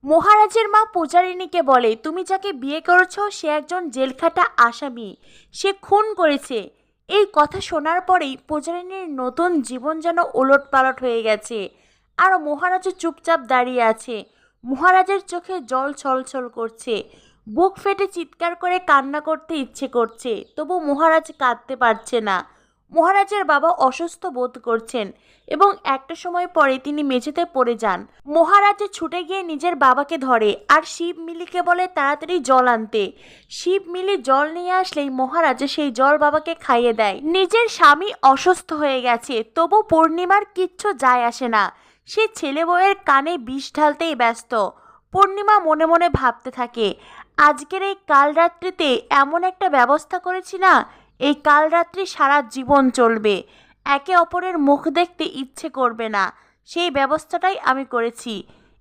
মহারাজের মা পূজারিণীকে বলে, তুমি যাকে বিয়ে করেছো সে একজন জেলখাটা আসামি, সে খুন করেছে। এই কথা শোনার পরেই পূজারিণীর নতুন জীবন যেন ওলটপালট হয়ে গেছে। আর মহারাজও চুপচাপ দাঁড়িয়ে আছে। মহারাজের চোখে জল ছলছল করছে, বুক ফেটে চিৎকার করে কান্না করতে ইচ্ছে করছে, তবু মহারাজ কাঁদতে পারছে না। মহারাজের বাবা অসুস্থ বোধ করছেন এবং একটা সময় পরে তিনি মেঝেতে পড়ে যান। মহারাজ ছুটে গিয়ে নিজের বাবাকে ধরে আর শিব মিলিকে বলে তাড়াতাড়ি জল আনতে। শিব মিলি জল নিয়ে আসলেই মহারাজ সেই জল বাবাকে খাইয়ে দেয়। নিজের স্বামী অসুস্থ হয়ে গেছে, তবু পূর্ণিমার কিচ্ছু যায় আসে না। সে ছেলে বউয়ের কানে বিষ ঢালতেই ব্যস্ত। পূর্ণিমা মনে মনে ভাবতে থাকে, আজকের এই কাল রাত্রিতে এমন একটা ব্যবস্থা করেছি না, এই কাল রাত্রি সারা জীবন চলবে। একে অপরের মুখ দেখতে ইচ্ছে করবে না, সেই ব্যবস্থাটাই আমি করেছি।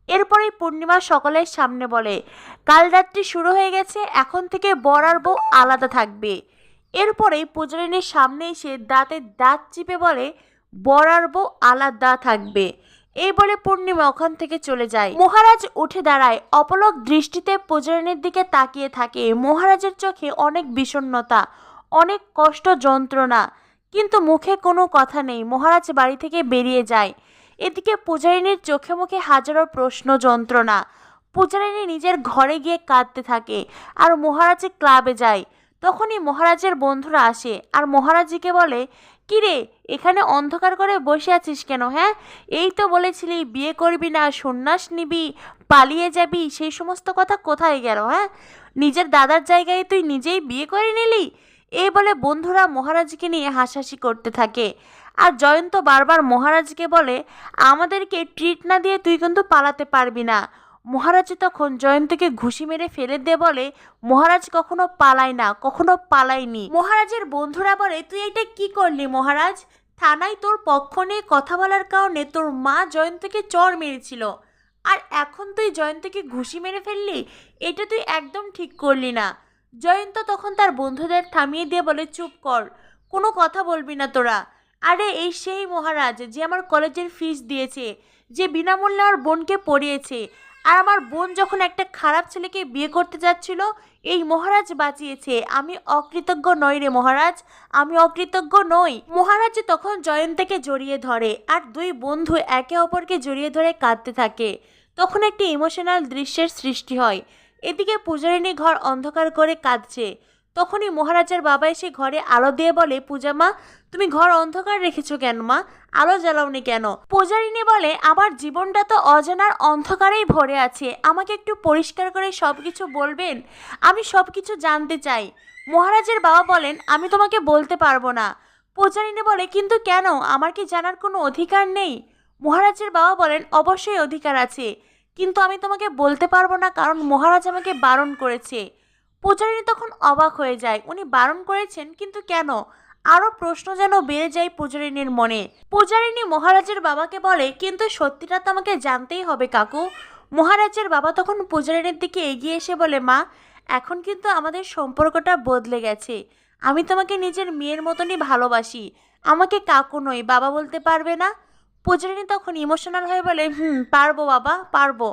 এরপরেই পূর্ণিমা সকলের সামনে বলে, কাল রাত্রি শুরু হয়ে গেছে, এখন থেকে বর আর বউ আলাদা থাকবে। এরপরেই পূজারিনীর সামনে এসে দাঁতে দাঁত চিপে বলে, বর আর বউ আলাদা থাকবে। এই বলে পূর্ণিমা ওখান থেকে চলে যায়। মহারাজ উঠে দাঁড়ায়, অপলক দৃষ্টিতে পূজারিনীর দিকে তাকিয়ে থাকে। মহারাজের চোখে অনেক বিষণ্ণতা, অনেক কষ্ট, যন্ত্রণা, কিন্তু মুখে কোনো কথা নেই। মহারাজ বাড়ি থেকে বেরিয়ে যায়। এদিকে পূজারিনীর চোখে মুখে হাজারো প্রশ্ন, যন্ত্রণা। পূজারিনী নিজের ঘরে গিয়ে কাঁদতে থাকে আর মহারাজ ক্লাবে যায়। তখনই মহারাজের বন্ধুরা আসে আর মহারাজকে বলে, কিরে এখানে অন্ধকার করে বসে আছিস কেন? হ্যাঁ, এই তো বলেছিলি বিয়ে করবি না, সন্ন্যাস নিবি, পালিয়ে যাবি, সেই সমস্ত কথা কোথায় গেল? হ্যাঁ, নিজের দাদার জায়গায় তুই নিজেই বিয়ে করে নিলি। এই বলে বন্ধুরা মহারাজকে নিয়ে হাসাহাসি করতে থাকে। আর জয়ন্ত বারবার মহারাজকে বলে, আমাদেরকে ট্রিট না দিয়ে তুই কিন্তু পালাতে পারবি না। মহারাজ তখন জয়ন্তকে ঘুষি মেরে ফেলে দিয়ে বলে, মহারাজ কখনো পালায় না, কখনো পালায়নি। মহারাজের বন্ধুরা বলে, তুই এটা কি করলি মহারাজ? থানায় তোর পক্ষ নিয়ে কথা বলার কারণে তোর মা জয়ন্তকে চড় মেরেছিল, আর এখন তুই জয়ন্তকে ঘুষি মেরে ফেললি, এটা তুই একদম ঠিক করলি না। জয়ন্ত তখন তার বন্ধুদের থামিয়ে দিয়ে বলে, চুপ কর, কোনো কথা বলবি না তোরা। আরে এই সেই মহারাজ যে আমার কলেজের ফিস দিয়েছে, যে বিনামূল্যে আমার বোনকে পড়িয়েছে, আর আমার বোন যখন একটা খারাপ ছেলেকে বিয়ে করতে যাচ্ছিল এই মহারাজ বাঁচিয়েছে। আমি অকৃতজ্ঞ নই রে মহারাজ, আমি অকৃতজ্ঞ নই। মহারাজ তখন জয়ন্তকে জড়িয়ে ধরে আর দুই বন্ধু একে অপরকে জড়িয়ে ধরে কাঁদতে থাকে। তখন একটি ইমোশনাল দৃশ্যের সৃষ্টি হয়। এদিকে পূজারিনী ঘর অন্ধকার করে কাঁদছে। তখনই মহারাজের বাবা এসে ঘরে আলো দিয়ে বলে, পূজা মা, তুমি ঘর অন্ধকার রেখেছো কেন মা? আলো জ্বালাওনি কেন? পূজারিনী বলে, আমার জীবনটা তো অজানার অন্ধকারেই ভরে আছে, আমাকে একটু পরিষ্কার করে সব কিছু বলবেন, আমি সব কিছু জানতে চাই। মহারাজের বাবা বলেন, আমি তোমাকে বলতে পারবো না। পূজারিনী বলে, কিন্তু কেন, আমার কি জানার কোনো অধিকার নেই? মহারাজের বাবা বলেন, অবশ্যই অধিকার আছে, কিন্তু আমি তোমাকে বলতে পারবো না, কারণ মহারাজ আমাকে বারণ করেছে। পূজারিনী তখন অবাক হয়ে যায়, উনি বারণ করেছেন, কিন্তু কেন? আরও প্রশ্ন যেন বেড়ে যায় পূজারিনীর মনে। পূজারিনী মহারাজের বাবাকে বলে, কিন্তু সত্যিটা তো আমাকে জানতেই হবে কাকু। মহারাজের বাবা তখন পূজারিনীর দিকে এগিয়ে এসে বলে, মা, এখন কিন্তু আমাদের সম্পর্কটা বদলে গেছে, আমি তোমাকে নিজের মেয়ের মতনই ভালোবাসি, আমাকে কাকু নয় বাবা বলতে পারবে না? পূজারিনী তখন ইমোশনাল হয়ে বলে, পারবো বাবা, পারবো,